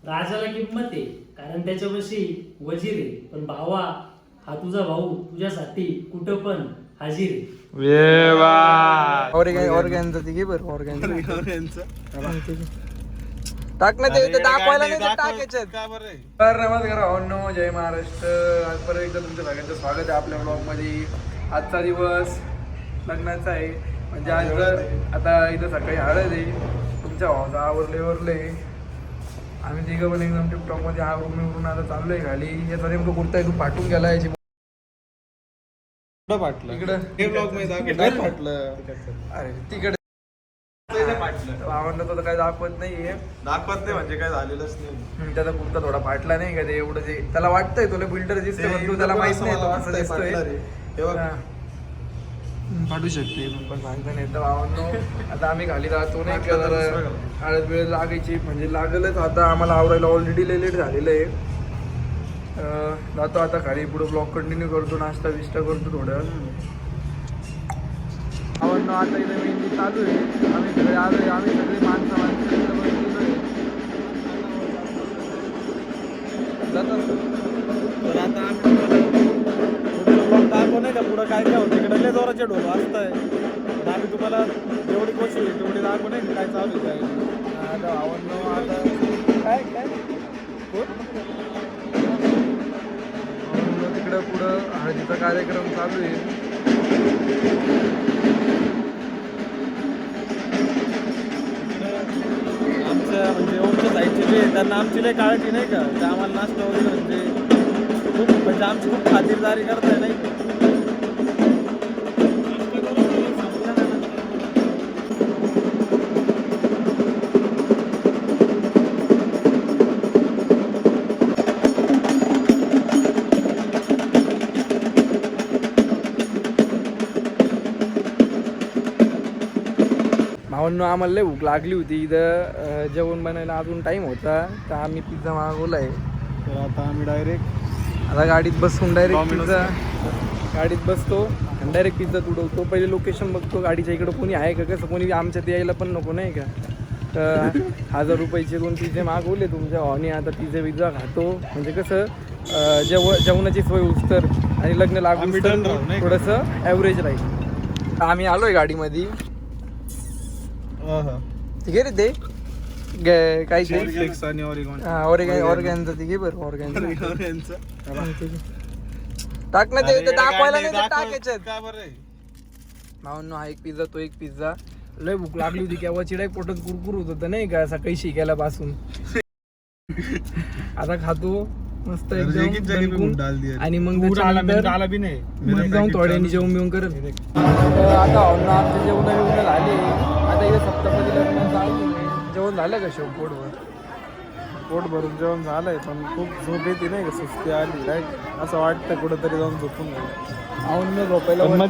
राजाला किंमत आहे कारण त्याच्यापाशी वजीर आहे, पण भावा हा तुझा भाऊ तुझ्यासाठी कुठं पण हाजीर आहे. टाक ना ते दाखवायला नाही तर टाकायचं. तर नमस्कार भावांनो, जय महाराष्ट्र. आज परत एकदा तुमच्या सगळ्यांचं स्वागत आहे आपल्या ब्लॉग मध्ये. आजचा दिवस लग्नाचा आहे, म्हणजे आज आता इथं सकाळी हळद आहे. तुमच्या भावाचं आवरले आम्ही तिघं पण एकदम टिपटॉप मध्ये आवरून आता चाललोय खाली. याचा नेमकं कुर्ता आहे, तू पाठवून गेला याची अरे तिकडे भावांना तर काही दाखवत नाहीये. म्हणजे काय झालेलंच नाही. त्याचा कुर्ता थोडा फाटला नाही का, ते एवढं ते त्याला वाटतंय तुला बिल्डर दिसतोय, पण तू त्याला माहित नाही तो कसं दिसतोय. फाटू शकते पण सांगता नाही. तर भावांनो आता आम्ही खाली जातो नाही का, तर हळद वेळ लागायची म्हणजे लागलच. आता आम्हाला आवरायला ऑलरेडी लेट झालेलं आहे. जातो आता खाली, पुढे ब्लॉग कंटिन्यू करतो, नाश्ता बिष्टा करतो थोडं. भावांनो आता इथे मेहंदी चालू आहे. आम्ही सगळे आलोय, आम्ही सगळे माणसं तर आता दाखव नाही का पुढं काय काय होतं. इकडे लय जोराचे ढोल वाजताय, तर आम्ही तुम्हाला जेवढी कोशिश होईल तेवढी दाखव नाही काय चालू आहे. आता भावांनो आता काय काय तिकडं पुढं हळदीचा कार्यक्रम चालू आहे. आमच्या म्हणजे ओमच्या साईडचे जे त्यांना आमची लय काळजी नाही का, ते आम्हाला नाश्ता वगैरे म्हणजे आमची खूप खातिरदारी करताय नाही का. भावांनो आम्हाला लय भूक लागली होती. इथं जेवण बनायला अजून टाईम होता, तर आम्ही पिझ्झा मागवला आहे. तर आता आम्ही डायरेक्ट आता गाडीत बसून डायरेक्ट पिझ्झा गाडीत बसतो आणि डायरेक्ट पिझ्झा तुडवतो. पहिले लोकेशन बघतो गाडीच्या इकडं कोणी आहे का, कसं कोणी आमच्यात यायला पण नको नाही का. तर 1000 रुपयाचे 2 पिझ्झे मागवले तुमच्या भावाने. आता पिझ्झा खातो, म्हणजे कसं जेवणाची सोय उचतर आणि लग्न लागून थोडंसं ॲव्हरेज राहील. आम्ही आलोय गाडीमध्ये. ठीक आहे रे ते काय ऑर्गॅनचं तिघे बरं ऑर्गॅनचं टाक ना ते दाखवायला नाही तर टाकायचं. भावांनो हा एक पिझ्झा, तो एक पिझ्झा. लय भूक लागली होती केव्हा चिडाय, पोटात कुरकुर होत होतं नाही का सकाळी शिकायला पासून. आता खातो मस्त एकदम आणि मग जाऊन थोड्यानी जेवण बिवून करत. आता आमचे जेवण बिवणं झाले. आता इथे सप्तपदी लग्न चालू. जेवण झालं का शेव पोट भरून जेवण झालंय, पण खूप झोप येते नाही का, सुस्ती आली राईट. असं वाटतं कुठंतरी जाऊन झोपून आवडून झोपायला तिथं.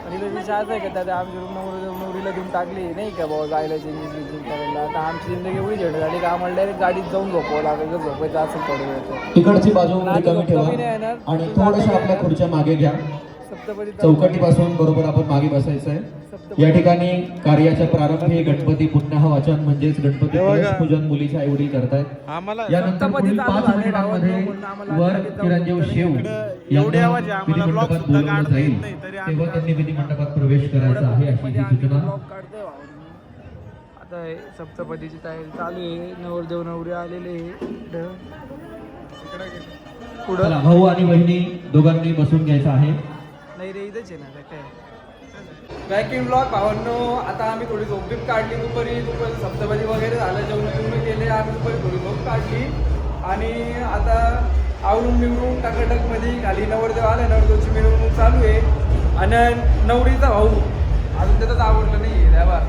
आणि तिथं विषय असा आहे का, त्या आमच्या नवरीला देऊन टाकली नाही का बाबा जायला जिंग करायला. आता आमची जिंदगी एवढी झेड झाली का आम्हाला डायरेक्ट गाडीत जाऊन झोपावं लागेल. झोपायचं असेल थोडं वेळ तिकडची बाजू कमी ठेवा आणि थोडंसं आपल्या खुर्च्या मागे घ्या. चौकटीपासून बरोबर आपण मागे बसायचं आहे. या ठिकाणी कार्याचा प्रारंभ हे गणपती पुन्हा वाचन म्हणजेच गणपती पूजन मुलीच्या आई वडील करतायत. यानंतर पुढील 5 मिनिटांमध्ये वर किरणदेव शेव यांना विधी मंडपात बोलवलं जाईल, तेव्हा त्यांनी विधी मंडपात प्रवेश करायचा आहे अशी ही सूचना. आता सप्तपदीची तयारी चालू आहे. नवरदेव नवरी आलेले पुढं भाऊ आणि बहिणी दोघांनी बसून घ्यायचं आहे. नाही रे इथंच आहे ना काय बॅकिंग ब्लॉक. भावांनो आता आम्ही थोडी झोप काढली. दुपारी सप्तपदी वगैरे झालं, जेवण केले. आम्ही दुपारी थोडी झोप काढली आणि आता आवरून बिवरून टाकाटकमध्ये खाली नवरदेव आला. नवरदेवची मिरवणूक चालू आहे आणि नवरीचा भाऊ अजून त्याचाच आवडलं नाही आहे. त्यावर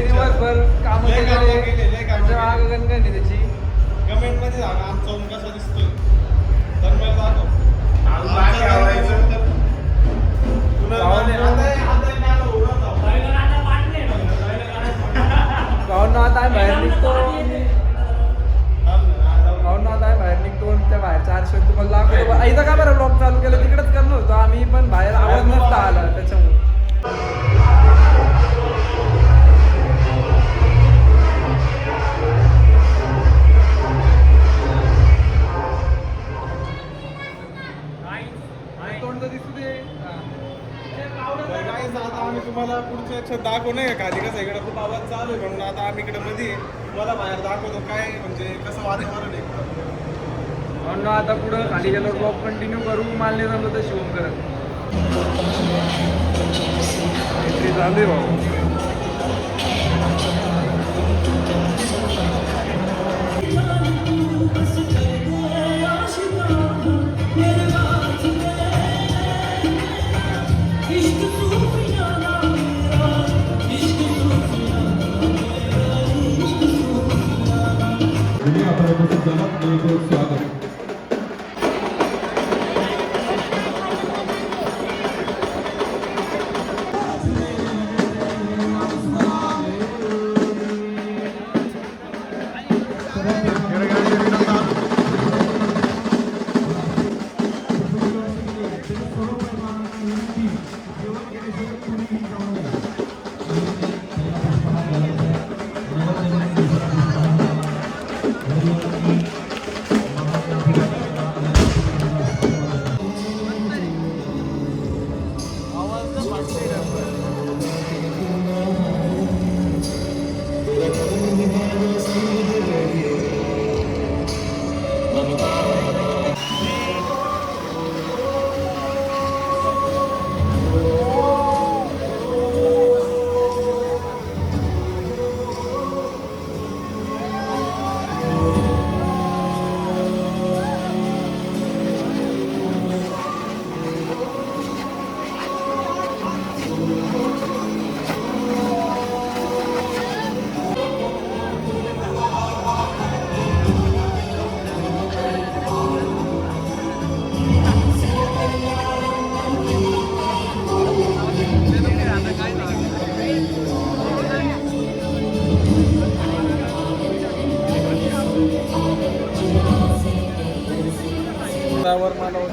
दिवसभर काम गणगणी त्याची कमेंट मध्ये सांगा आमचा ओम कसा दिसतोय. तर मला दाखव भावना आता बाहेर निघतो. भावना आता बाहेर निघतो. त्या बाहेर 400 तुम्हाला लागतो. इथं का बरं ब्लॉग चालू केलं, तिकडेच करणार होतो आम्ही, पण बाहेर आवाज नसता आला त्याच्यामुळे. प्रत्यक्षात दाखव नाही का खाली कसं इकडे खूप आवाज चालू आहे म्हणून आता आम्ही इकडे मध्ये आहे. मला बाहेर दाखवतो काय म्हणजे कसं वातावरण आहे म्हणून आता पुढं खाली गेल्यावर ब्लॉग कंटिन्यू करू. माल नाही जमलं तर शिवम करत चालू आहे भाऊ. स्वागत.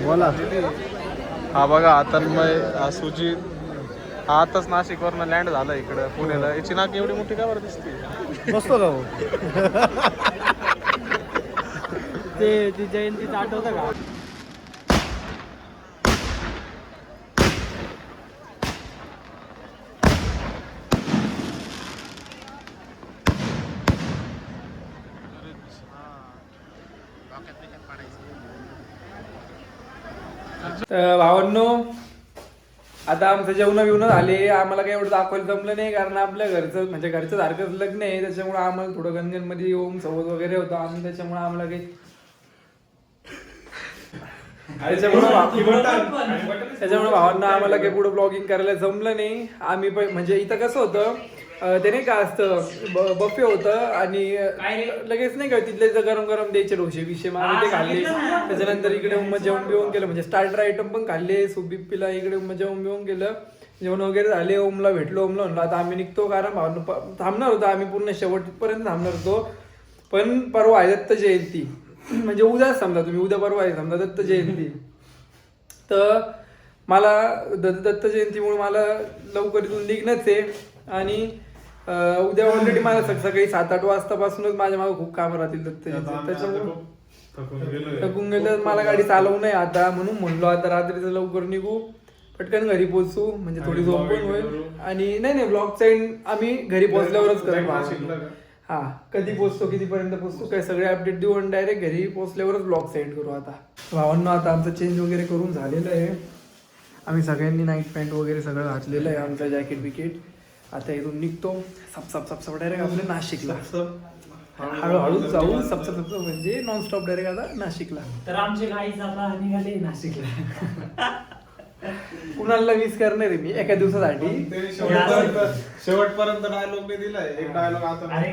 बोला. हा बघा तन्मय सुजित आताच नाशिकवरनं लँड झालं इकडं पुण्याला. याची नाक एवढी मोठी का बरं दिसते? बसतो का भाऊ? ते ती जयंतीचं आठवतं का? भावांनो आता आमचं जेवण बिवणं झाले. आम्हाला काही एवढं दाखवायला जमलं नाही कारण आपल्या घरचं म्हणजे घरचं सारखंच लग्न आहे. त्याच्यामुळे आम्हाला थोडं गणगणमध्ये येऊन सोबत वगैरे होतं आम्ही. त्याच्यामुळे आम्हाला काही त्याच्यामुळे भावांना आम्हाला काही पुढे ब्लॉगिंग करायला जमलं नाही. आम्ही म्हणजे इथं कसं होतं ते नाही का असतं बफे होतं आणि लगेच नाही का तिथले गरम गरम द्यायचे डोसे विषय मला ते खाल्ले. त्याच्यानंतर इकडे उम्म जेवण बिवून केलं म्हणजे स्टार्टर आयटम पण खाल्ले. सूप बीप पिला इकडे उम्म जेवण बिवून केलं. जेवण वगैरे झाले. ओमला भेटलो. ओमला म्हणलं आता आम्ही निघतो कारण भावांना थांबणार होतो आम्ही पूर्ण शेवटपर्यंत थांबणार होतो. पण परवा आहे दत्त जयंती म्हणजे उद्याच समजा तुम्ही उद्या परवा आहे समजा दत्त जयंती. तर मला दत्त जयंतीमुळे मला लवकर इथून निघणंच आहे आणि उद्या ऑलरेडी मला सकाळी 7-8 वाजतापासूनच माझ्या मागे खूप कामं राहतील दत्त जयंती. त्याच्यामुळे थकून गेलं मला गाडी चालवू नये आता म्हणून म्हणलो आता रात्रीचं लवकर निघू पटकन घरी पोहोचू म्हणजे थोडी झोप पण होईल. आणि नाही ब्लॉगचा एंड आम्ही घरी पोहोचल्यावरच करू. हा कधी पोहोचतो कितीपर्यंत पोहोचतो काय सगळे अपडेट देऊ आणि डायरेक्ट घरी पोहोचल्यावरच ब्लॉग सेंड करू. आता भावांना आता आमचं चेंज वगैरे करून झालेलं आहे. आम्ही सगळ्यांनी नाईट पॅन्ट वगैरे सगळं घातलेलं आहे आमचं जॅकेट बिकेट. आता इथून निघतो सप डायरेक्ट आपल्या नाशिकला. हळूहळू जाऊ सप म्हणजे नॉनस्टॉप डायरेक्ट आता नाशिकला. तर आमचे गाईच आता निघाले नाशिकला. कुणाला मिस करणार आहे मी एका दिवसासाठी. शेवटपर्यंत डायलॉग मी दिलाय एक डायलॉग आता. अरे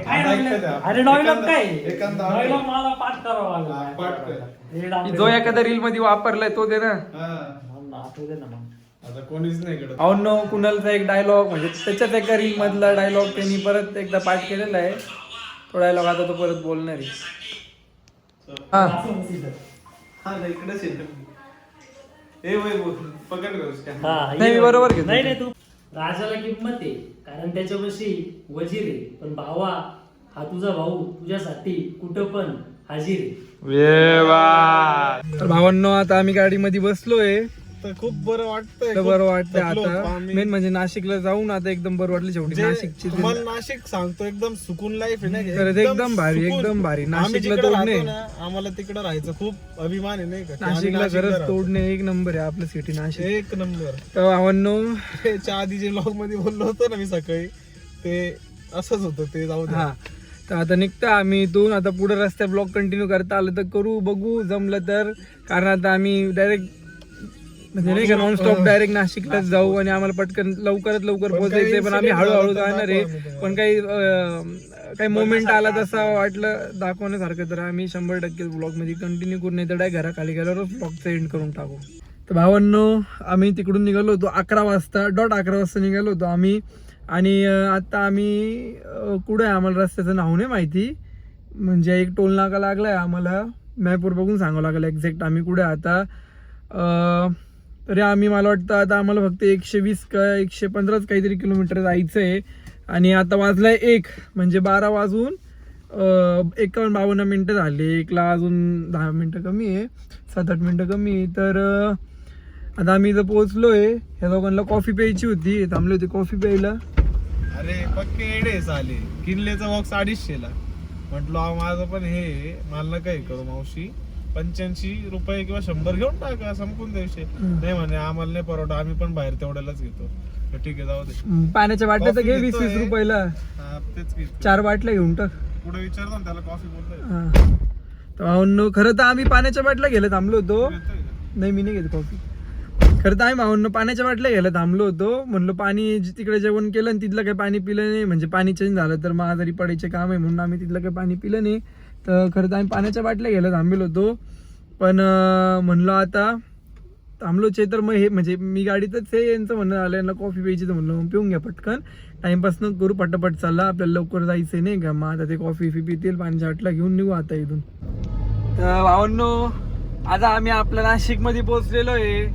डायलॉग काय डायलॉग मला पाठ करावा लागला. जो एखाद्या रील मध्ये वापरलाय तो दे ना. आठवते ना मग आता कोणीच नाही कडे. नो कुणालचा एक डायलॉग म्हणजे त्याच्यात एका रील मधला डायलॉग त्यांनी परत एकदा पाठ केलेला आहे. तो डायलॉग आता तो परत बोलणार आहे. नाही बरोबर घेतो. नाही तू राजाला किंमत आहे कारण त्याच्यापाशी वजीर आहे पण भावा हा तुझा भाऊ तुझ्यासाठी कुठं पण हाजीर आहे. तर भावांनो आता आम्ही गाडीमध्ये बसलोय तर खूप बरं वाटतंय. तर बरं वाटतंय थकलो होतो आता. आम्ही. मेन म्हणजे नाशिकला जाऊन आता एकदम बरं वाटलं शेवटी. म्हणजे नाशिकची तुम्हाला नाशिक सांगतो एकदम सुकून लाईफ आहे ना. खरंच एकदम भारी, सुकून. एकदम भारी. आम्ही नाशिकला जिकडे तोडणे. राहतो ना, आम्हाला तिकडे राहायचं खूप अभिमान आहे नाही का की आम्ही नाशिकला नाशिकला खरंच राहतो. तोडणे एक नंबर आहे आपलं सिटी नाशिक. एक नंबर. तर भावांनो त्याच्या आधी जे ब्लॉग मध्ये बोललो होतो ना मी सकाळी, ते असंच होतं. ते जाऊ दे. हा, तर आता निघता आम्ही इथून. आता पुढे रस्त्या ब्लॉग कंटिन्यू करता आलं तर करू, बघू जमलं तर. कारण आता आम्ही डायरेक्ट म्हणजे नाही का नॉन स्टॉप डायरेक्ट नाशिकलाच जाऊ आणि आम्हाला पटकन लवकरात लवकर पोहोचायचंय. पण आम्ही हळूहळू जाणार आहे. पण काही मोमेंट आला तसा वाटलं दाखवण्यासारखं तर आम्ही 100% ब्लॉग मध्ये कंटिन्यू करून नाही तर घराखाली गेल्यावरच ब्लॉगचा एंड करून टाकू. तर भावांनो आम्ही तिकडून निघालो होतो 11 वाजता, डॉट 11 वाजता निघालो होतो आम्ही. आणि आता आम्ही कुठे आहे आम्हाला रस्त्याचं नाव नाही माहिती. म्हणजे एक टोल नाका लागलाय आम्हाला, मॅपवर बघून सांगावं लागेल एक्झॅक्ट आम्ही कुठे आहे आता. तरी आम्ही मला वाटतं आता आम्हाला फक्त 120 का 115 काहीतरी किलोमीटर जायचं आहे. आणि आता वाजलाय 1 म्हणजे 12 वाजून 51-52 मिनटं झाले. 1ला अजून 10 मिनटं कमी आहे, 7-8 मिनटं कमी आहे. तर आता आम्ही इथं पोहोचलोय. ह्या दोघांना कॉफी प्यायची होती, थांबले होते कॉफी प्यायला. अरे पक्के एडेच आले. किल्लेचा बॉक्स 250 ला म्हटलं माझं पण हे मला काही करू मावशी, 85 रुपये किंवा 100 घेऊन टाका संपून दिवशी. नाही म्हणे आम्हाला नाही परवडा, आम्ही पण बाहेर तेवढ्यालाच घेतो. तर ठीक आहे जाऊ दे. पाण्याच्या बाटल्या तर घे कॉफी 20-20 घेतोय. रुपयाला. हा, तेच की 4 बाटल्या घेऊन टाक. पुढे विचारतो ना त्याला कॉफी बोलतोय. हा. तर भावांनो खरं तर आम्ही पाण्याच्या बाटल्या घ्यायला थांबलो होतो. नाही मी नाही घेत कॉफी. खरं तर आम्ही भावांनो पाण्याच्या बाटल्या घ्यायला थांबलो होतो. म्हणलं पाणी तिकडे जेवण केलं आणि तिथलं काही पाणी पिलं नाही. म्हणजे पाणी चेंज झालं तर मग आजारी पडायचे काम आहे म्हणून आम्ही तिथलं काही पाणी पिलं नाही. तर खरं तर आम्ही पाण्याच्या बाटल्या घ्यायला थांबलो होतो. पण म्हणलं आता थांबलोच आहे तर मग हे म्हणजे मी गाडीतच आहे. यांचं म्हणणं आलं यांना कॉफी प्यायची तर म्हणलं मग पिऊन घ्या पटकन, टाइमपास न करू, पटापट चालला आपल्याला लवकर जायचं नाही का. मग आता ते कॉफी पितील, पाण्याच्या बाटल्या घेऊन निघू आता इथून. तर भावांनो आता आम्ही आपल्या नाशिकमध्ये पोहोचलेलो आहे.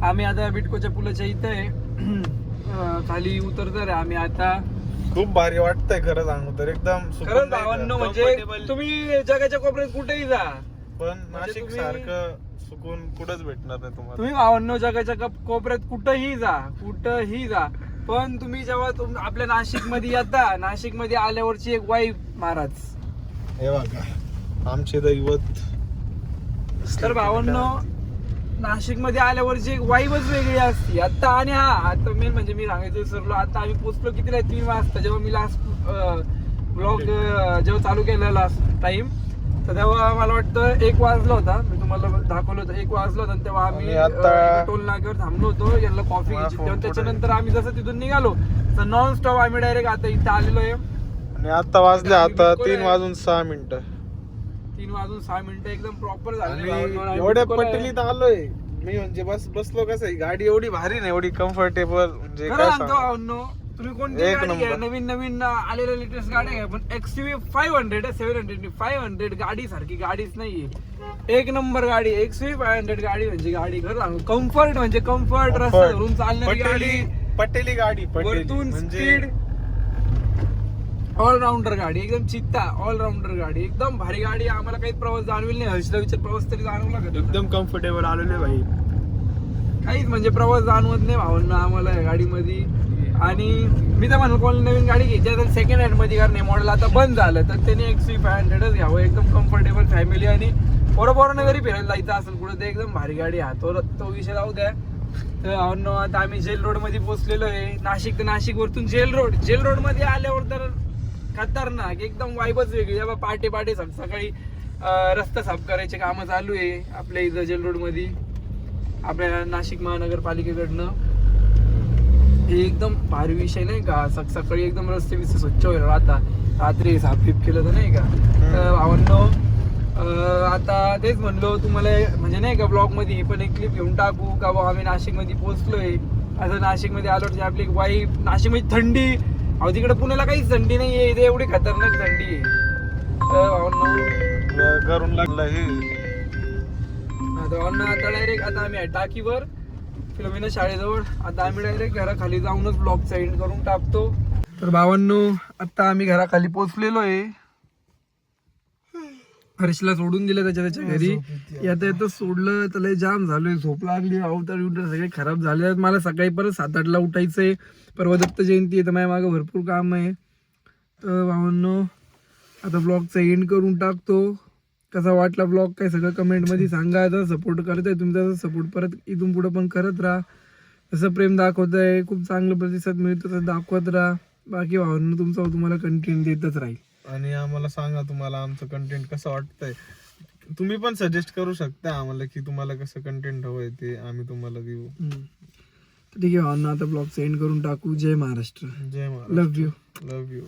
आम्ही आता बिटकोच्या पुलाच्या इथं आहे, खाली उतरतोय आम्ही आता. खूप भारी वाटतंय खरं सांगू तर. एकदम सुकून खरंच नाही का? भावांनो म्हणजे तुम्ही जगाच्या कोपऱ्यात कुठेही जा, पण नाशिक तुम्ही- सारखं सुकून कुठंच भेटणार नाही तुम्हाला. तुम्ही भावांनो जगाच्या कोपऱ्यात कुठंही जा, पण तुम्ही जेव्हा आपल्या नाशिक मध्ये येता, नाशिक मध्ये आल्यावरची एक वाईब महाराज. हे बघा आमचे दैवत. तर भावांनो नाशिक मध्ये आल्यावरची एक वाईबच वेगळी असते आता. आणि हा आता मेन म्हणजे मी सांगायचं विसरलो, आता आम्ही पोहोचलो कितीला 3 वाजता. जेव्हा मी लास्ट ब्लॉग जेव्हा चालू केला लास्ट टाइम, तर तेव्हा मला वाटतं 1 वाजला होता. मी तुम्हाला दाखवलं होतं 1 वाजला होता. तेव्हा आम्ही आणि आता टोल नाक्यावर थांबलो होतो, यांना कॉफी घ्यायची. तेव्हा त्याच्यानंतर आम्ही जसं तिथून निघालो तर नॉन स्टॉप आम्ही डायरेक्ट आता इथं आलेलो आहे. आणि आता वाजले आता 3 वाजून 6 मिनिटं. 3 वाजून 6 मिनिटं एकदम प्रॉपर झाले. आणि एवढ्या पटलीत आलोय मी. म्हणजे बसलो कसं आहे, गाडी एवढी भारी नाही, एवढी कम्फर्टेबल. म्हणजे खरं काय सांगतो सांगू. भावांनो, तुम्ही कोणती एक गाडी घ्या, नंबर. नवीन आलेल्या लेटेस्ट गाड्या घ्या, पण XUV 500 700 500 गाडी सारखी गाडीच नाहीये. एक नंबर गाडी XUV 500 गाडी म्हणजे गाडी. खरं सांगू कम्फर्ट म्हणजे कम्फर्ट, रस्ता धरून चालणारी गाडी, पटेली गाडी, पटेली वरतून म्हणजे स्पीड, ऑलराऊंडर गाडी, एकदम चित्ता ऑलराऊंडर गाडी, एकदम भारी गाडी. आम्हाला काही प्रवास जाणवेल नाही. हर्षला विचार प्रवास तरी जाणवला का? एकदम कम्फर्टेबल आलेले भाई. काहीच म्हणजे प्रवास जाणवत नाही भावांना आम्हाला या गाडीमध्ये. आणि मी तर म्हणून कोणी नवीन गाडी घ्यायची तर सेकंड हँड मध्ये, कारण हे मॉडेल आता बंद झालं, तर त्याने XUV 500च घ्यावं. एकदम कम्फर्टेबल फॅमिली आणि बरोबर घरी फिरायला जायचं असेल कुठं तर एकदम भारी गाडी. हा तो विषय राहू द्या. तर आता आम्ही जेल रोड मध्ये पोहोचलेलो आहे. नाशिक तर नाशिक वरतून जेल रोड मध्ये आल्यावर तर खतरनाक एकदम वाईबच वेगळी. जेव्हा पहाटे सकाळी रस्ता साफ करायचे कामं चालू आहे आपल्या इथं जेल रोड मध्ये, आपल्या नाशिक महानगरपालिकेकडनं. हे एकदम भारी विषय नाही का. सकाळी एकदम रस्ते बिस्ते स्वच्छ होईल आता. रात्री साफीप केलं तर नाही का. तर भावांनो आता तेच म्हणलो तुम्हाला, म्हणजे नाही का ब्लॉग मध्ये पण एक क्लिप घेऊन टाकू का बा आम्ही नाशिक मध्ये पोहोचलोय. असं नाशिक मध्ये आलो आपली एक वाईब. नाशिक मध्ये थंडी, अहो तिकडे पुण्याला काहीच थंडी नाहीये, इथे एवढी खतरनाक थंडी आहे. तर भावांनो करून लागलं हे. आता डायरेक्ट आता आम्ही आहे टाकीवर फिलोमिना शाळेजवळ. आता आम्ही डायरेक्ट घराखाली जाऊनच ब्लॉग एंड करून टाकतो. तर भावांनो आता आम्ही घराखाली पोहोचलेलो आहे. हर्षला सोडून दिलं त्याच्या घरी. येता येतं सोडलं त्याला जाम झालोय, झोप लागली, अवतार बिवतार सगळे खराब झाले. मला सकाळी परत 7-8ला उठायचंय. परवा दत्त जयंती आहे तर माझ्या मागं भरपूर काम आहे. तर भावांनो आता ब्लॉगचा एंड करून टाकतो. कसा वाटला ब्लॉग काय सगळं कमेंटमध्ये सांगा. आता सपोर्ट करताय तुमचा सपोर्ट परत इथून पुढे पण करत राहा. जसं प्रेम दाखवत आहे, खूप चांगलं प्रतिसाद मिळतो तसं दाखवत राहा. बाकी भावांनो तुमचा तुम्हाला कंटेंट देतच राहील. आणि आम्हाला सांगा तुम्हाला आमचं कंटेंट कसं वाटतंय. तुम्ही पण सजेस्ट करू शकता आम्हाला की तुम्हाला कसं कंटेंट हवंय ते आम्ही तुम्हाला देऊ. ठीक आहे भावांनो आता ब्लॉग एंड करून टाकू. जय महाराष्ट्र. जय महाराज. Love you. Love you.